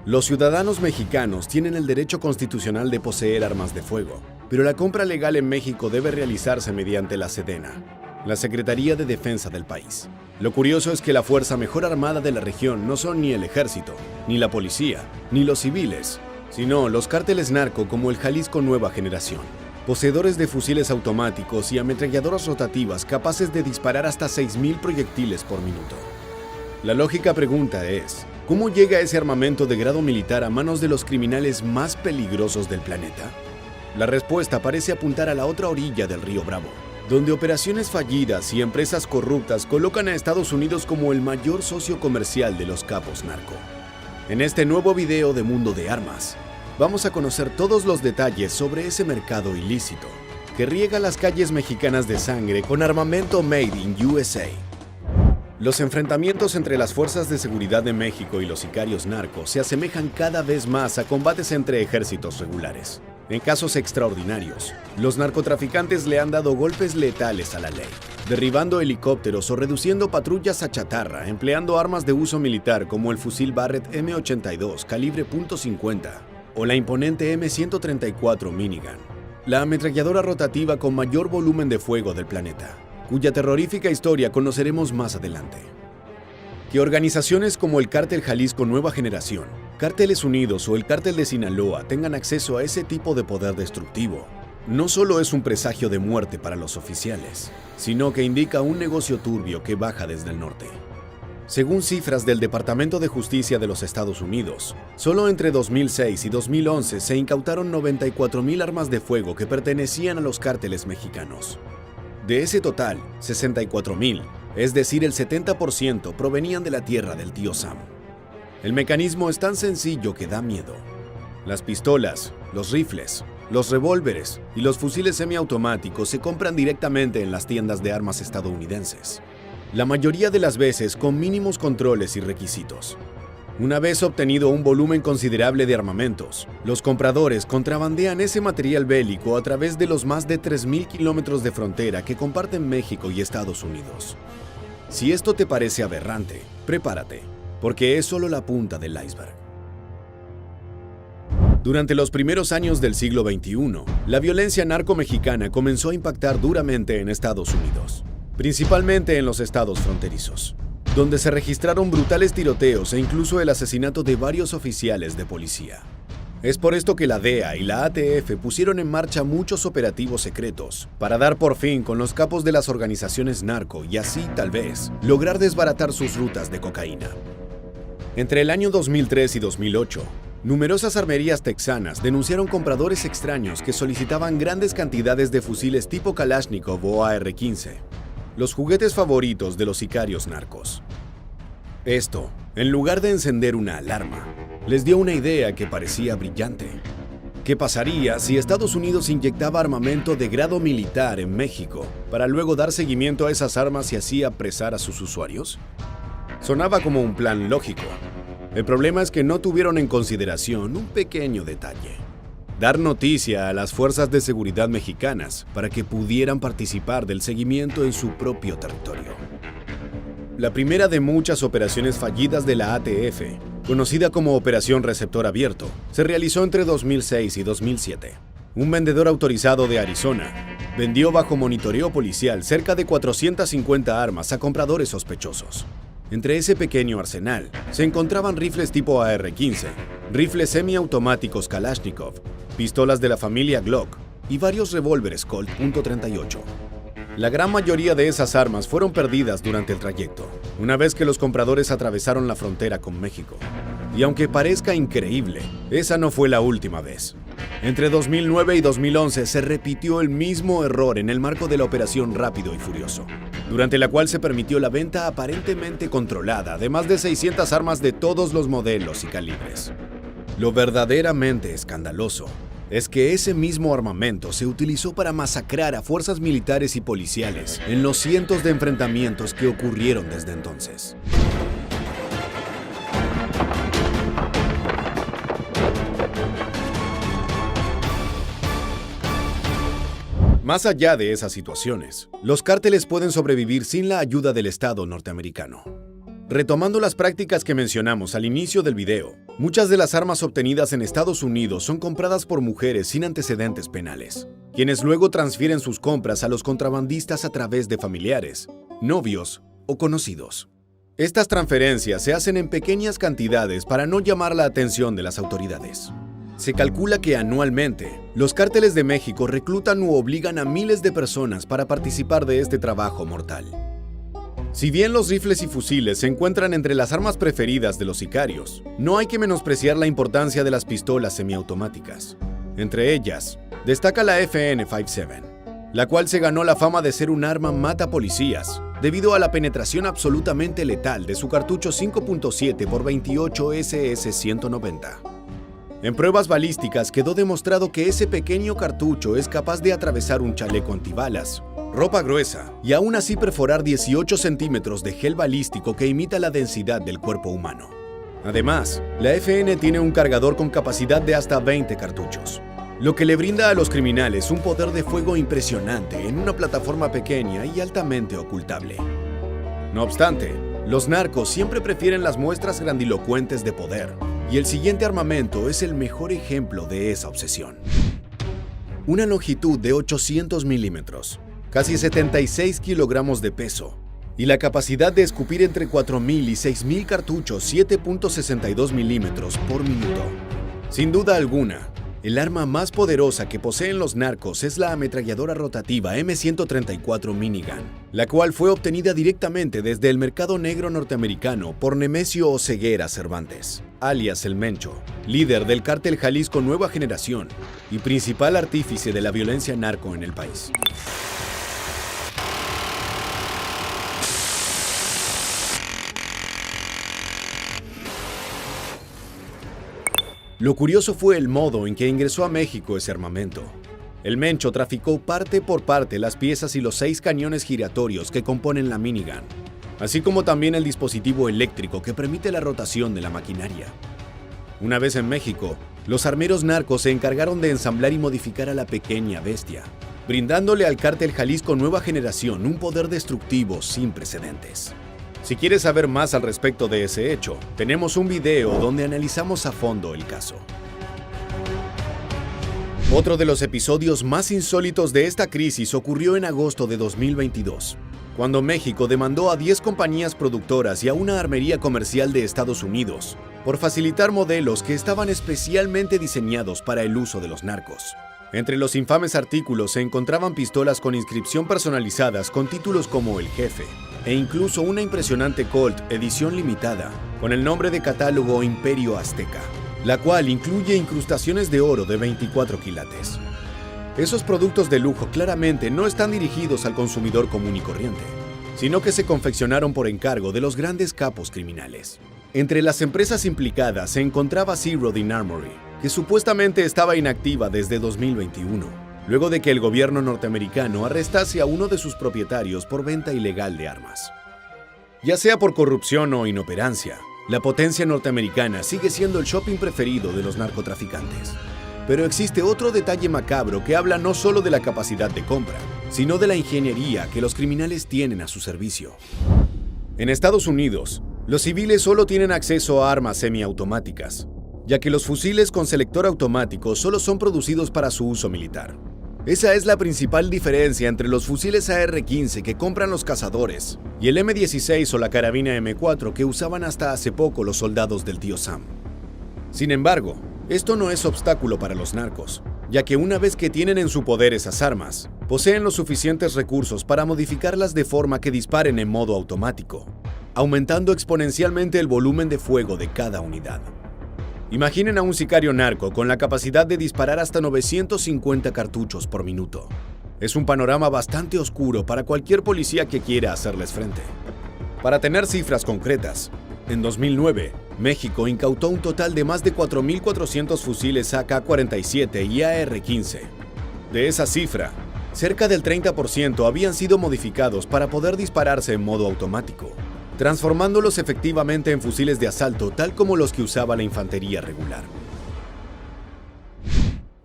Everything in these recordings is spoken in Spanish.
Los ciudadanos mexicanos tienen el derecho constitucional de poseer armas de fuego, pero la compra legal en México debe realizarse mediante la SEDENA, la Secretaría de Defensa del país. Lo curioso es que la fuerza mejor armada de la región no son ni el ejército, ni la policía, ni los civiles, sino los cárteles narco como el Jalisco Nueva Generación, poseedores de fusiles automáticos y ametralladoras rotativas capaces de disparar hasta 6,000 proyectiles por minuto. La lógica pregunta es, ¿cómo llega ese armamento de grado militar a manos de los criminales más peligrosos del planeta? La respuesta parece apuntar a la otra orilla del río Bravo, donde operaciones fallidas y empresas corruptas colocan a Estados Unidos como el mayor socio comercial de los capos narco. En este nuevo video de Mundo de Armas, vamos a conocer todos los detalles sobre ese mercado ilícito que riega las calles mexicanas de sangre con armamento made in USA. Los enfrentamientos entre las fuerzas de seguridad de México y los sicarios narcos se asemejan cada vez más a combates entre ejércitos regulares. En casos extraordinarios, los narcotraficantes le han dado golpes letales a la ley, derribando helicópteros o reduciendo patrullas a chatarra, empleando armas de uso militar como el fusil Barrett M82 calibre .50 o la imponente M134 minigun, la ametralladora rotativa con mayor volumen de fuego del planeta, cuya terrorífica historia conoceremos más adelante. Que organizaciones como el Cártel Jalisco Nueva Generación, Cárteles Unidos o el Cártel de Sinaloa tengan acceso a ese tipo de poder destructivo, no solo es un presagio de muerte para los oficiales, sino que indica un negocio turbio que baja desde el norte. Según cifras del Departamento de Justicia de los Estados Unidos, solo entre 2006 y 2011 se incautaron 94,000 armas de fuego que pertenecían a los cárteles mexicanos. De ese total, 64,000, es decir, el 70%, provenían de la tierra del tío Sam. El mecanismo es tan sencillo que da miedo. Las pistolas, los rifles, los revólveres y los fusiles semiautomáticos se compran directamente en las tiendas de armas estadounidenses, la mayoría de las veces con mínimos controles y requisitos. Una vez obtenido un volumen considerable de armamentos, los compradores contrabandean ese material bélico a través de los más de 3,000 kilómetros de frontera que comparten México y Estados Unidos. Si esto te parece aberrante, prepárate, porque es solo la punta del iceberg. Durante los primeros años del siglo XXI, la violencia narco-mexicana comenzó a impactar duramente en Estados Unidos, principalmente en los estados fronterizos, donde se registraron brutales tiroteos e incluso el asesinato de varios oficiales de policía. Es por esto que la DEA y la ATF pusieron en marcha muchos operativos secretos para dar por fin con los capos de las organizaciones narco y así, tal vez, lograr desbaratar sus rutas de cocaína. Entre el año 2003 y 2008, numerosas armerías texanas denunciaron compradores extraños que solicitaban grandes cantidades de fusiles tipo Kalashnikov o AR-15, los juguetes favoritos de los sicarios narcos. Esto, en lugar de encender una alarma, les dio una idea que parecía brillante. ¿Qué pasaría si Estados Unidos inyectaba armamento de grado militar en México para luego dar seguimiento a esas armas y así apresar a sus usuarios? Sonaba como un plan lógico. El problema es que no tuvieron en consideración un pequeño detalle: dar noticia a las fuerzas de seguridad mexicanas para que pudieran participar del seguimiento en su propio territorio. La primera de muchas operaciones fallidas de la ATF, conocida como Operación Receptor Abierto, se realizó entre 2006 y 2007. Un vendedor autorizado de Arizona vendió bajo monitoreo policial cerca de 450 armas a compradores sospechosos. Entre ese pequeño arsenal se encontraban rifles tipo AR-15, rifles semiautomáticos Kalashnikov, pistolas de la familia Glock y varios revólveres Colt .38. La gran mayoría de esas armas fueron perdidas durante el trayecto, una vez que los compradores atravesaron la frontera con México. Y aunque parezca increíble, esa no fue la última vez. Entre 2009 y 2011 se repitió el mismo error en el marco de la Operación Rápido y Furioso, durante la cual se permitió la venta aparentemente controlada de más de 600 armas de todos los modelos y calibres. Lo verdaderamente escandaloso es que ese mismo armamento se utilizó para masacrar a fuerzas militares y policiales en los cientos de enfrentamientos que ocurrieron desde entonces. Más allá de esas situaciones, los cárteles pueden sobrevivir sin la ayuda del Estado norteamericano. Retomando las prácticas que mencionamos al inicio del video, muchas de las armas obtenidas en Estados Unidos son compradas por mujeres sin antecedentes penales, quienes luego transfieren sus compras a los contrabandistas a través de familiares, novios o conocidos. Estas transferencias se hacen en pequeñas cantidades para no llamar la atención de las autoridades. Se calcula que anualmente, los cárteles de México reclutan u obligan a miles de personas para participar de este trabajo mortal. Si bien los rifles y fusiles se encuentran entre las armas preferidas de los sicarios, no hay que menospreciar la importancia de las pistolas semiautomáticas. Entre ellas, destaca la FN-57, la cual se ganó la fama de ser un arma mata policías, debido a la penetración absolutamente letal de su cartucho 5.7 x 28 SS-190. En pruebas balísticas quedó demostrado que ese pequeño cartucho es capaz de atravesar un chaleco antibalas, ropa gruesa y aún así perforar 18 centímetros de gel balístico que imita la densidad del cuerpo humano. Además, la FN tiene un cargador con capacidad de hasta 20 cartuchos, lo que le brinda a los criminales un poder de fuego impresionante en una plataforma pequeña y altamente ocultable. No obstante, los narcos siempre prefieren las muestras grandilocuentes de poder, y el siguiente armamento es el mejor ejemplo de esa obsesión. Una longitud de 800 milímetros, casi 76 kilogramos de peso, y la capacidad de escupir entre 4.000 y 6.000 cartuchos 7.62 milímetros por minuto. Sin duda alguna, el arma más poderosa que poseen los narcos es la ametralladora rotativa M134 Minigun, la cual fue obtenida directamente desde el mercado negro norteamericano por Nemesio Oseguera Cervantes, alias El Mencho, líder del cártel Jalisco Nueva Generación y principal artífice de la violencia narco en el país. Lo curioso fue el modo en que ingresó a México ese armamento. El Mencho traficó parte por parte las piezas y los 6 cañones giratorios que componen la minigun, así como también el dispositivo eléctrico que permite la rotación de la maquinaria. Una vez en México, los armeros narcos se encargaron de ensamblar y modificar a la pequeña bestia, brindándole al cártel Jalisco Nueva Generación un poder destructivo sin precedentes. Si quieres saber más al respecto de ese hecho, tenemos un video donde analizamos a fondo el caso. Otro de los episodios más insólitos de esta crisis ocurrió en agosto de 2022, cuando México demandó a 10 compañías productoras y a una armería comercial de Estados Unidos por facilitar modelos que estaban especialmente diseñados para el uso de los narcos. Entre los infames artículos se encontraban pistolas con inscripción personalizadas con títulos como El Jefe, e incluso una impresionante Colt edición limitada con el nombre de catálogo Imperio Azteca, la cual incluye incrustaciones de oro de 24 quilates. Esos productos de lujo claramente no están dirigidos al consumidor común y corriente, sino que se confeccionaron por encargo de los grandes capos criminales. Entre las empresas implicadas se encontraba Zero Din Armory, que supuestamente estaba inactiva desde 2021. Luego de que el gobierno norteamericano arrestase a uno de sus propietarios por venta ilegal de armas. Ya sea por corrupción o inoperancia, la potencia norteamericana sigue siendo el shopping preferido de los narcotraficantes. Pero existe otro detalle macabro que habla no solo de la capacidad de compra, sino de la ingeniería que los criminales tienen a su servicio. En Estados Unidos, los civiles solo tienen acceso a armas semiautomáticas, ya que los fusiles con selector automático solo son producidos para su uso militar. Esa es la principal diferencia entre los fusiles AR-15 que compran los cazadores y el M16 o la carabina M4 que usaban hasta hace poco los soldados del tío Sam. Sin embargo, esto no es obstáculo para los narcos, ya que una vez que tienen en su poder esas armas, poseen los suficientes recursos para modificarlas de forma que disparen en modo automático, aumentando exponencialmente el volumen de fuego de cada unidad. Imaginen a un sicario narco con la capacidad de disparar hasta 950 cartuchos por minuto. Es un panorama bastante oscuro para cualquier policía que quiera hacerles frente. Para tener cifras concretas, en 2009, México incautó un total de más de 4.400 fusiles AK-47 y AR-15. De esa cifra, cerca del 30% habían sido modificados para poder dispararse en modo automático, transformándolos efectivamente en fusiles de asalto tal como los que usaba la infantería regular.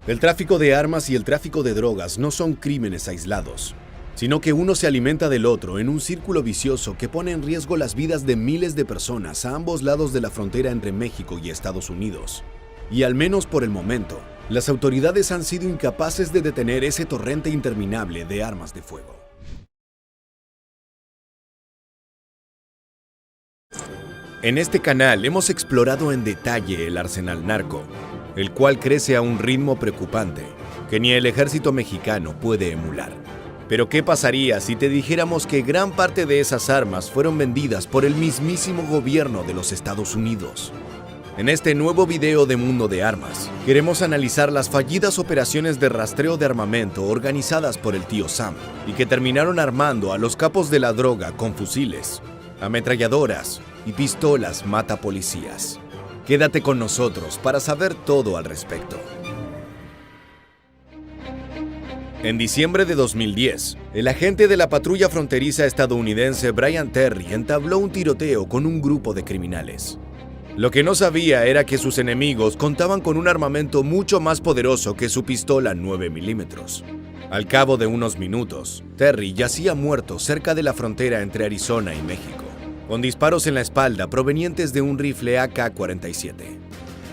El tráfico de armas y el tráfico de drogas no son crímenes aislados. sino que uno se alimenta del otro en un círculo vicioso que pone en riesgo las vidas de miles de personas a ambos lados de la frontera entre México y Estados Unidos. Y al menos por el momento, las autoridades han sido incapaces de detener ese torrente interminable de armas de fuego. En este canal hemos explorado en detalle el arsenal narco, el cual crece a un ritmo preocupante que ni el ejército mexicano puede emular. Pero ¿qué pasaría si te dijéramos que gran parte de esas armas fueron vendidas por el mismísimo gobierno de los Estados Unidos? En este nuevo video de Mundo de Armas, queremos analizar las fallidas operaciones de rastreo de armamento organizadas por el tío Sam y que terminaron armando a los capos de la droga con fusiles, ametralladoras y pistolas matapolicías. Quédate con nosotros para saber todo al respecto. En diciembre de 2010, el agente de la patrulla fronteriza estadounidense Brian Terry entabló un tiroteo con un grupo de criminales. Lo que no sabía era que sus enemigos contaban con un armamento mucho más poderoso que su pistola 9 milímetros. Al cabo de unos minutos, Terry yacía muerto cerca de la frontera entre Arizona y México, con disparos en la espalda provenientes de un rifle AK-47.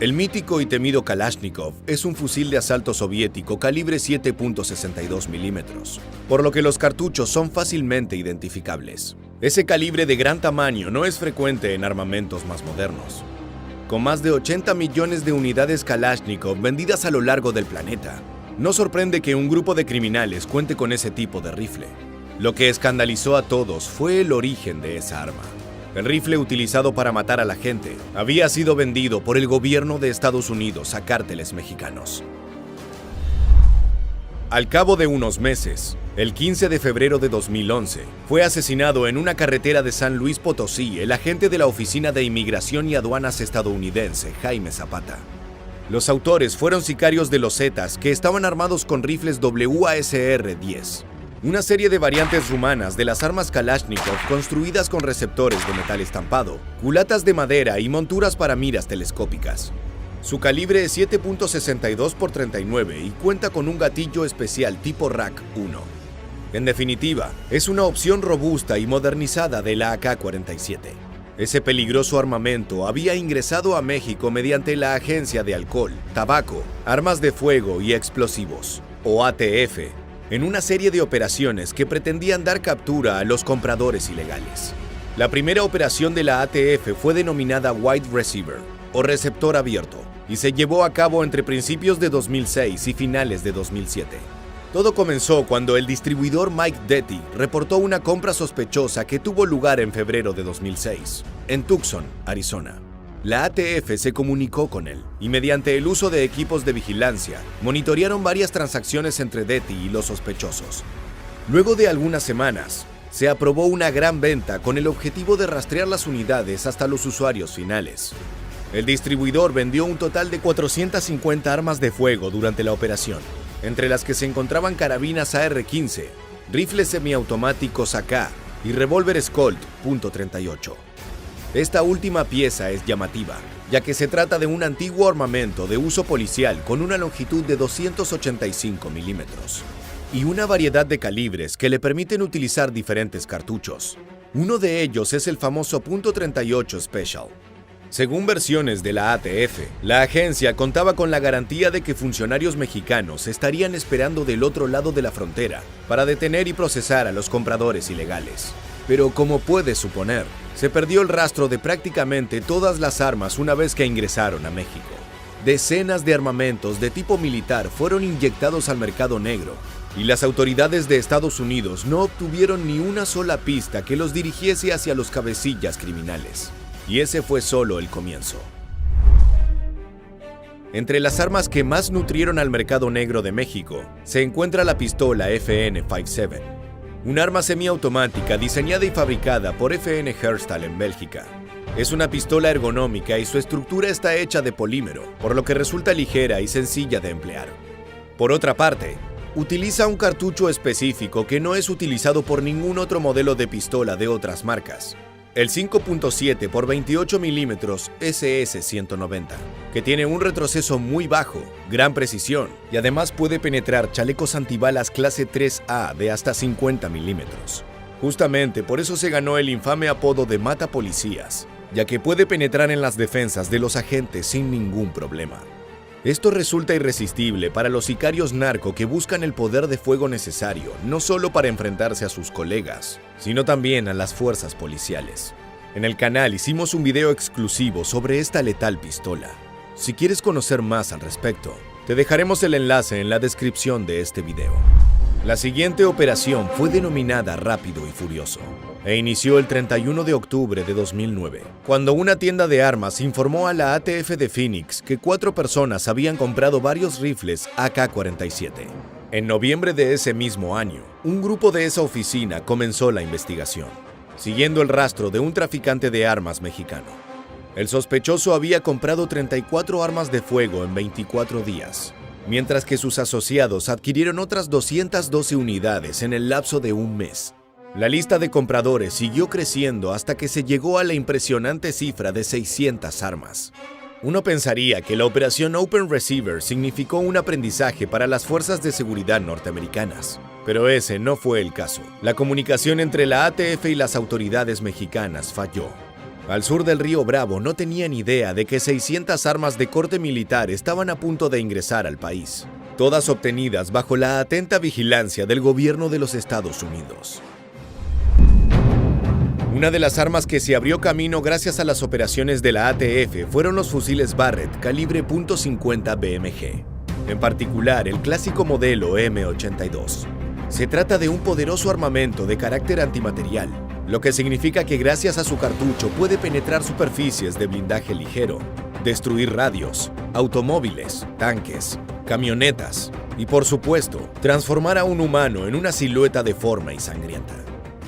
El mítico y temido Kalashnikov es un fusil de asalto soviético calibre 7.62 milímetros, por lo que los cartuchos son fácilmente identificables. Ese calibre de gran tamaño no es frecuente en armamentos más modernos. Con más de 80 millones de unidades Kalashnikov vendidas a lo largo del planeta, no sorprende que un grupo de criminales cuente con ese tipo de rifle. Lo que escandalizó a todos fue el origen de esa arma. El rifle utilizado para matar a la gente había sido vendido por el gobierno de Estados Unidos a cárteles mexicanos. Al cabo de unos meses, el 15 de febrero de 2011, fue asesinado en una carretera de San Luis Potosí el agente de la Oficina de Inmigración y Aduanas estadounidense, Jaime Zapata. Los autores fueron sicarios de los Zetas que estaban armados con rifles WASR-10. Una serie de variantes rumanas de las armas Kalashnikov construidas con receptores de metal estampado, culatas de madera y monturas para miras telescópicas. Su calibre es 7.62 x 39 y cuenta con un gatillo especial tipo RAC-1. En definitiva, es una opción robusta y modernizada de la AK-47. Ese peligroso armamento había ingresado a México mediante la Agencia de Alcohol, Tabaco, Armas de Fuego y Explosivos, o ATF, en una serie de operaciones que pretendían dar captura a los compradores ilegales. La primera operación de la ATF fue denominada Wide Receiver, o receptor abierto, y se llevó a cabo entre principios de 2006 y finales de 2007. Todo comenzó cuando el distribuidor Mike Detty reportó una compra sospechosa que tuvo lugar en febrero de 2006, en Tucson, Arizona. La ATF se comunicó con él y mediante el uso de equipos de vigilancia, monitorearon varias transacciones entre Detty y los sospechosos. Luego de algunas semanas, se aprobó una gran venta con el objetivo de rastrear las unidades hasta los usuarios finales. El distribuidor vendió un total de 450 armas de fuego durante la operación, entre las que se encontraban carabinas AR-15, rifles semiautomáticos AK y revólveres Colt .38. Esta última pieza es llamativa, ya que se trata de un antiguo armamento de uso policial con una longitud de 285 milímetros y una variedad de calibres que le permiten utilizar diferentes cartuchos. Uno de ellos es el famoso .38 Special. Según versiones de la ATF, la agencia contaba con la garantía de que funcionarios mexicanos estarían esperando del otro lado de la frontera para detener y procesar a los compradores ilegales. Pero como puedes suponer, se perdió el rastro de prácticamente todas las armas una vez que ingresaron a México. Decenas de armamentos de tipo militar fueron inyectados al mercado negro y las autoridades de Estados Unidos no obtuvieron ni una sola pista que los dirigiese hacia los cabecillas criminales. Y ese fue solo el comienzo. Entre las armas que más nutrieron al mercado negro de México se encuentra la pistola FN-57, un arma semiautomática diseñada y fabricada por FN Herstal en Bélgica. Es una pistola ergonómica y su estructura está hecha de polímero, por lo que resulta ligera y sencilla de emplear. Por otra parte, utiliza un cartucho específico que no es utilizado por ningún otro modelo de pistola de otras marcas. el 5.7 x 28 mm SS-190, que tiene un retroceso muy bajo, gran precisión y además puede penetrar chalecos antibalas clase 3A de hasta 50 mm. Justamente por eso se ganó el infame apodo de Mata Policías, ya que puede penetrar en las defensas de los agentes sin ningún problema. Esto resulta irresistible para los sicarios narco que buscan el poder de fuego necesario, no solo para enfrentarse a sus colegas, sino también a las fuerzas policiales. En el canal hicimos un video exclusivo sobre esta letal pistola. Si quieres conocer más al respecto, te dejaremos el enlace en la descripción de este video. La siguiente operación fue denominada Rápido y Furioso e inició el 31 de octubre de 2009, cuando una tienda de armas informó a la ATF de Phoenix que 4 personas habían comprado varios rifles AK-47. En noviembre de ese mismo año, un grupo de esa oficina comenzó la investigación, siguiendo el rastro de un traficante de armas mexicano. El sospechoso había comprado 34 armas de fuego en 24 días, mientras que sus asociados adquirieron otras 212 unidades en el lapso de un mes. La lista de compradores siguió creciendo hasta que se llegó a la impresionante cifra de 600 armas. Uno pensaría que la operación Open Receiver significó un aprendizaje para las fuerzas de seguridad norteamericanas, pero ese no fue el caso. La comunicación entre la ATF y las autoridades mexicanas falló. Al sur del río Bravo no tenían idea de que 600 armas de corte militar estaban a punto de ingresar al país, todas obtenidas bajo la atenta vigilancia del gobierno de los Estados Unidos. Una de las armas que se abrió camino gracias a las operaciones de la ATF fueron los fusiles Barrett calibre .50 BMG, en particular el clásico modelo M82. Se trata de un poderoso armamento de carácter antimaterial, lo que significa que gracias a su cartucho puede penetrar superficies de blindaje ligero, destruir radios, automóviles, tanques, camionetas y, por supuesto, transformar a un humano en una silueta deforme y sangrienta.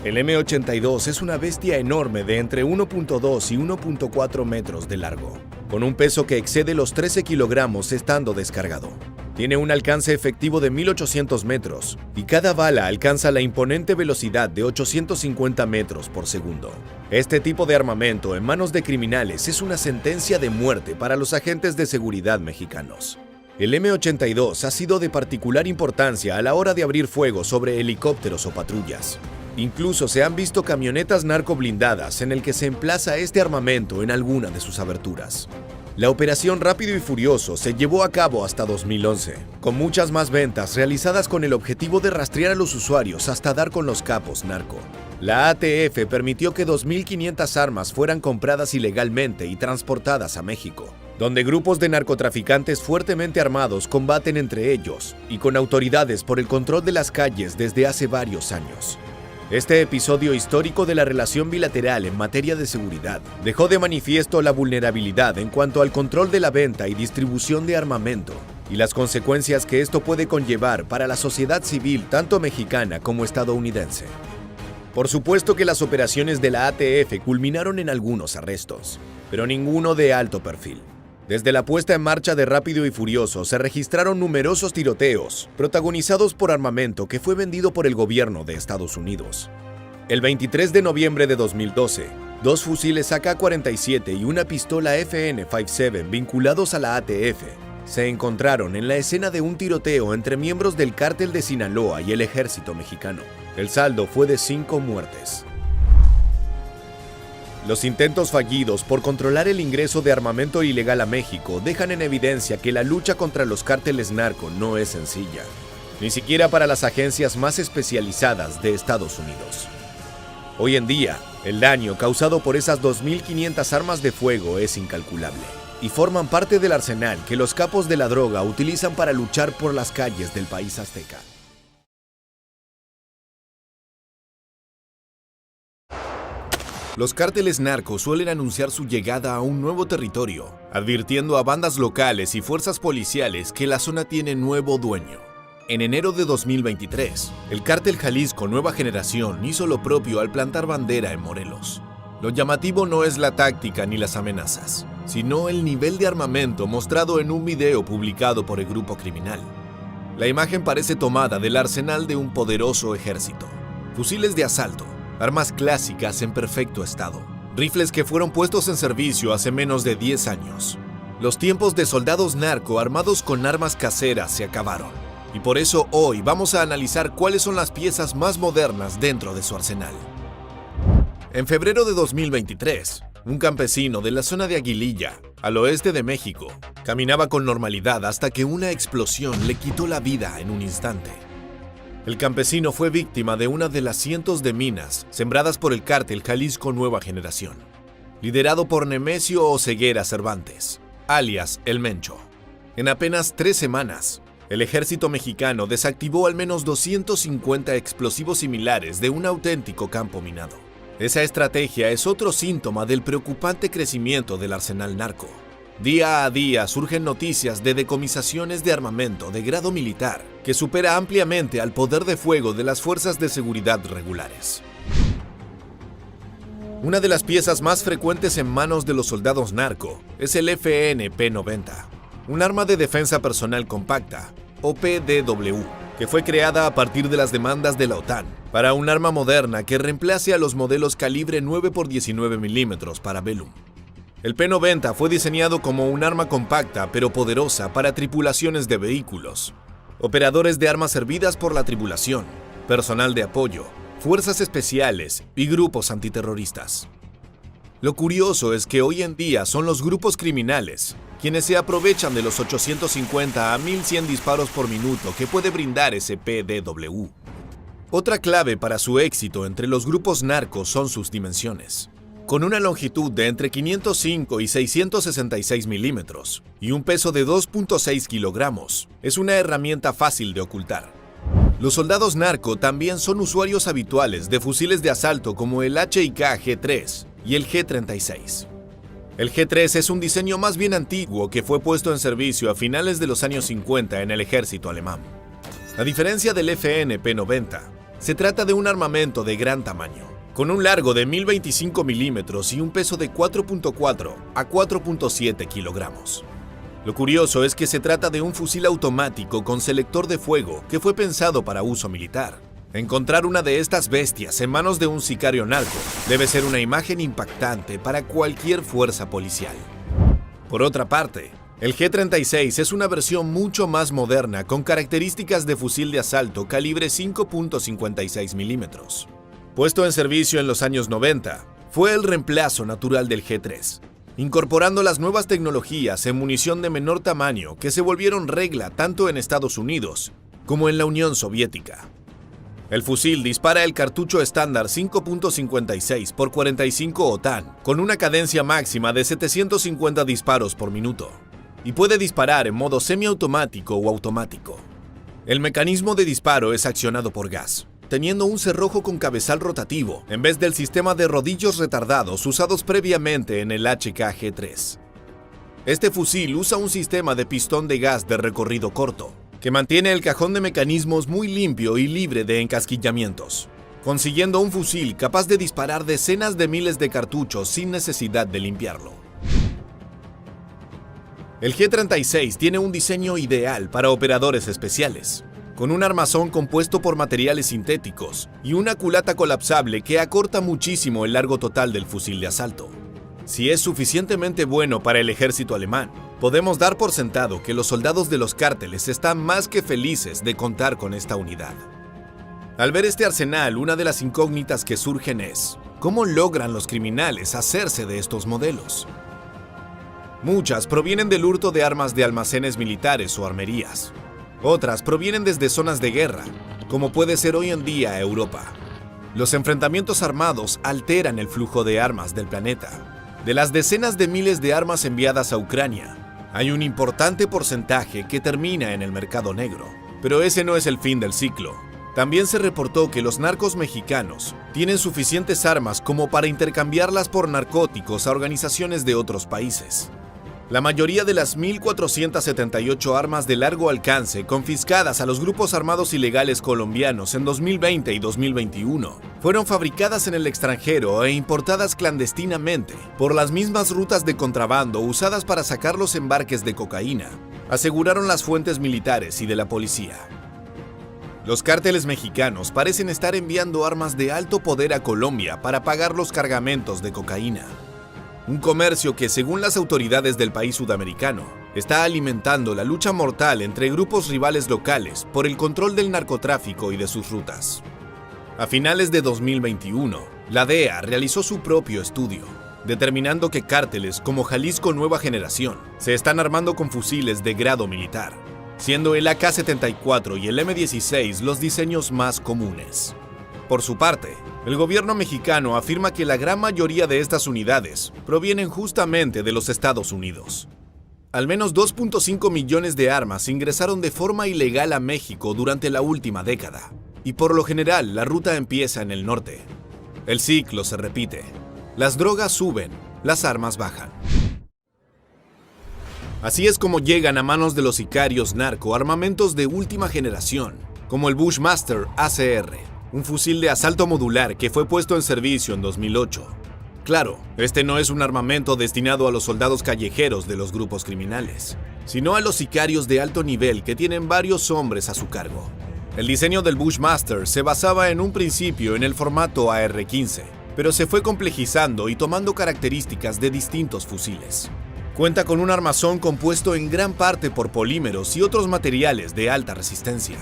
El M82 es una bestia enorme de entre 1.2 y 1.4 metros de largo, con un peso que excede los 13 kilogramos estando descargado. Tiene un alcance efectivo de 1800 metros y cada bala alcanza la imponente velocidad de 850 metros por segundo. Este tipo de armamento en manos de criminales es una sentencia de muerte para los agentes de seguridad mexicanos. El M82 ha sido de particular importancia a la hora de abrir fuego sobre helicópteros o patrullas. Incluso se han visto camionetas narcoblindadas en el que se emplaza este armamento en alguna de sus aberturas. La operación Rápido y Furioso se llevó a cabo hasta 2011, con muchas más ventas realizadas con el objetivo de rastrear a los usuarios hasta dar con los capos narco. La ATF permitió que 2.500 armas fueran compradas ilegalmente y transportadas a México, donde grupos de narcotraficantes fuertemente armados combaten entre ellos y con autoridades por el control de las calles desde hace varios años. Este episodio histórico de la relación bilateral en materia de seguridad dejó de manifiesto la vulnerabilidad en cuanto al control de la venta y distribución de armamento y las consecuencias que esto puede conllevar para la sociedad civil tanto mexicana como estadounidense. Por supuesto que las operaciones de la ATF culminaron en algunos arrestos, pero ninguno de alto perfil. Desde la puesta en marcha de Rápido y Furioso se registraron numerosos tiroteos, protagonizados por armamento que fue vendido por el gobierno de Estados Unidos. El 23 de noviembre de 2012, 2 fusiles AK-47 y una pistola FN-57 vinculados a la ATF se encontraron en la escena de un tiroteo entre miembros del Cártel de Sinaloa y el ejército mexicano. El saldo fue de 5 muertes. Los intentos fallidos por controlar el ingreso de armamento ilegal a México dejan en evidencia que la lucha contra los cárteles narco no es sencilla, ni siquiera para las agencias más especializadas de Estados Unidos. Hoy en día, el daño causado por esas 2.500 armas de fuego es incalculable y forman parte del arsenal que los capos de la droga utilizan para luchar por las calles del país azteca. Los cárteles narcos suelen anunciar su llegada a un nuevo territorio, advirtiendo a bandas locales y fuerzas policiales que la zona tiene nuevo dueño. En enero de 2023, el cártel Jalisco Nueva Generación hizo lo propio al plantar bandera en Morelos. Lo llamativo no es la táctica ni las amenazas, sino el nivel de armamento mostrado en un video publicado por el grupo criminal. La imagen parece tomada del arsenal de un poderoso ejército. Fusiles de asalto, armas clásicas en perfecto estado, rifles que fueron puestos en servicio hace menos de 10 años. Los tiempos de soldados narco armados con armas caseras se acabaron, y por eso hoy vamos a analizar cuáles son las piezas más modernas dentro de su arsenal. En febrero de 2023, un campesino de la zona de Aguililla, al oeste de México, caminaba con normalidad hasta que una explosión le quitó la vida en un instante. El campesino fue víctima de una de las cientos de minas sembradas por el cártel Jalisco Nueva Generación, liderado por Nemesio Oseguera Cervantes, alias El Mencho. En apenas 3 semanas, el ejército mexicano desactivó al menos 250 explosivos similares de un auténtico campo minado. Esa estrategia es otro síntoma del preocupante crecimiento del arsenal narco. Día a día surgen noticias de decomisaciones de armamento de grado militar que supera ampliamente al poder de fuego de las fuerzas de seguridad regulares. Una de las piezas más frecuentes en manos de los soldados narco es el FN-P90, un arma de defensa personal compacta, o PDW, que fue creada a partir de las demandas de la OTAN para un arma moderna que reemplace a los modelos calibre 9x19 mm para Bellum. El P90 fue diseñado como un arma compacta pero poderosa para tripulaciones de vehículos, operadores de armas servidas por la tripulación, personal de apoyo, fuerzas especiales y grupos antiterroristas. Lo curioso es que hoy en día son los grupos criminales quienes se aprovechan de los 850 a 1100 disparos por minuto que puede brindar ese PDW. Otra clave para su éxito entre los grupos narcos son sus dimensiones. Con una longitud de entre 505 y 666 milímetros y un peso de 2.6 kilogramos, es una herramienta fácil de ocultar. Los soldados narco también son usuarios habituales de fusiles de asalto como el HK G3 y el G36. El G3 es un diseño más bien antiguo que fue puesto en servicio a finales de los años 50 en el ejército alemán. A diferencia del FN-P90, se trata de un armamento de gran tamaño, con un largo de 1025 milímetros y un peso de 4.4 a 4.7 kilogramos. Lo curioso es que se trata de un fusil automático con selector de fuego que fue pensado para uso militar. Encontrar una de estas bestias en manos de un sicario narco debe ser una imagen impactante para cualquier fuerza policial. Por otra parte, el G36 es una versión mucho más moderna con características de fusil de asalto calibre 5.56 milímetros. Puesto en servicio en los años 90, fue el reemplazo natural del G3, incorporando las nuevas tecnologías en munición de menor tamaño que se volvieron regla tanto en Estados Unidos como en la Unión Soviética. El fusil dispara el cartucho estándar 5.56 x 45 OTAN con una cadencia máxima de 750 disparos por minuto y puede disparar en modo semiautomático o automático. El mecanismo de disparo es accionado por gas, teniendo un cerrojo con cabezal rotativo en vez del sistema de rodillos retardados usados previamente en el HK-G3. Este fusil usa un sistema de pistón de gas de recorrido corto, que mantiene el cajón de mecanismos muy limpio y libre de encasquillamientos, consiguiendo un fusil capaz de disparar decenas de miles de cartuchos sin necesidad de limpiarlo. El G36 tiene un diseño ideal para operadores especiales, con un armazón compuesto por materiales sintéticos y una culata colapsable que acorta muchísimo el largo total del fusil de asalto. Si es suficientemente bueno para el ejército alemán, podemos dar por sentado que los soldados de los cárteles están más que felices de contar con esta unidad. Al ver este arsenal, una de las incógnitas que surgen es: ¿cómo logran los criminales hacerse de estos modelos? Muchas provienen del hurto de armas de almacenes militares o armerías. Otras provienen desde zonas de guerra, como puede ser hoy en día Europa. Los enfrentamientos armados alteran el flujo de armas del planeta. De las decenas de miles de armas enviadas a Ucrania, hay un importante porcentaje que termina en el mercado negro. Pero ese no es el fin del ciclo. También se reportó que los narcos mexicanos tienen suficientes armas como para intercambiarlas por narcóticos a organizaciones de otros países. La mayoría de las 1.478 armas de largo alcance confiscadas a los grupos armados ilegales colombianos en 2020 y 2021 fueron fabricadas en el extranjero e importadas clandestinamente por las mismas rutas de contrabando usadas para sacar los embarques de cocaína, aseguraron las fuentes militares y de la policía. Los cárteles mexicanos parecen estar enviando armas de alto poder a Colombia para pagar los cargamentos de cocaína. Un comercio que, según las autoridades del país sudamericano, está alimentando la lucha mortal entre grupos rivales locales por el control del narcotráfico y de sus rutas. A finales de 2021, la DEA realizó su propio estudio, determinando que cárteles como Jalisco Nueva Generación se están armando con fusiles de grado militar, siendo el AK-74 y el M-16 los diseños más comunes. Por su parte, el gobierno mexicano afirma que la gran mayoría de estas unidades provienen justamente de los Estados Unidos. Al menos 2.5 millones de armas ingresaron de forma ilegal a México durante la última década, y por lo general la ruta empieza en el norte. El ciclo se repite. Las drogas suben, las armas bajan. Así es como llegan a manos de los sicarios narco armamentos de última generación, como el Bushmaster ACR, un fusil de asalto modular que fue puesto en servicio en 2008. Claro, este no es un armamento destinado a los soldados callejeros de los grupos criminales, sino a los sicarios de alto nivel que tienen varios hombres a su cargo. El diseño del Bushmaster se basaba en un principio en el formato AR-15, pero se fue complejizando y tomando características de distintos fusiles. Cuenta con un armazón compuesto en gran parte por polímeros y otros materiales de alta resistencia.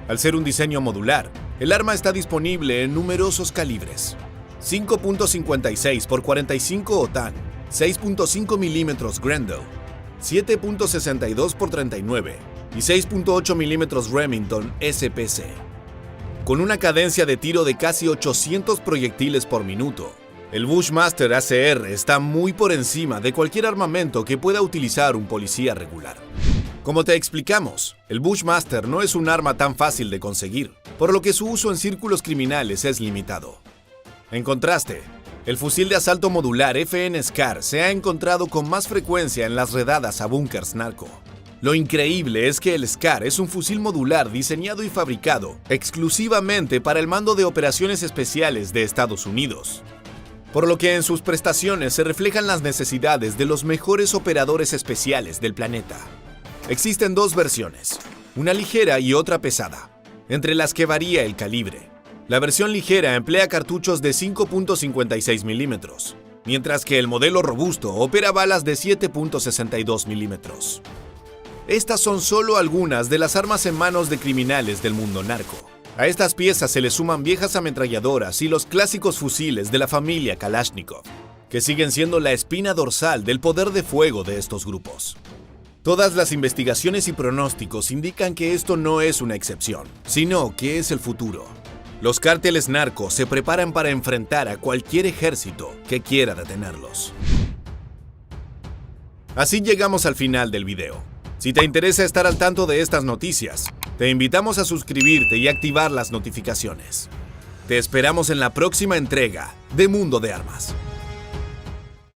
Al ser un diseño modular, el arma está disponible en numerosos calibres: 5.56 x 45 OTAN, 6.5 mm Grendel, 7.62 x 39 y 6.8 mm Remington SPC. Con una cadencia de tiro de casi 800 proyectiles por minuto, el Bushmaster ACR está muy por encima de cualquier armamento que pueda utilizar un policía regular. Como te explicamos, el Bushmaster no es un arma tan fácil de conseguir, por lo que su uso en círculos criminales es limitado. En contraste, el fusil de asalto modular FN SCAR se ha encontrado con más frecuencia en las redadas a búnkers narco. Lo increíble es que el SCAR es un fusil modular diseñado y fabricado exclusivamente para el Mando de Operaciones Especiales de Estados Unidos, por lo que en sus prestaciones se reflejan las necesidades de los mejores operadores especiales del planeta. Existen dos versiones, una ligera y otra pesada, entre las que varía el calibre. La versión ligera emplea cartuchos de 5.56 milímetros, mientras que el modelo robusto opera balas de 7.62 milímetros. Estas son solo algunas de las armas en manos de criminales del mundo narco. A estas piezas se le suman viejas ametralladoras y los clásicos fusiles de la familia Kalashnikov, que siguen siendo la espina dorsal del poder de fuego de estos grupos. Todas las investigaciones y pronósticos indican que esto no es una excepción, sino que es el futuro. Los cárteles narcos se preparan para enfrentar a cualquier ejército que quiera detenerlos. Así llegamos al final del video. Si te interesa estar al tanto de estas noticias, te invitamos a suscribirte y activar las notificaciones. Te esperamos en la próxima entrega de Mundo de Armas.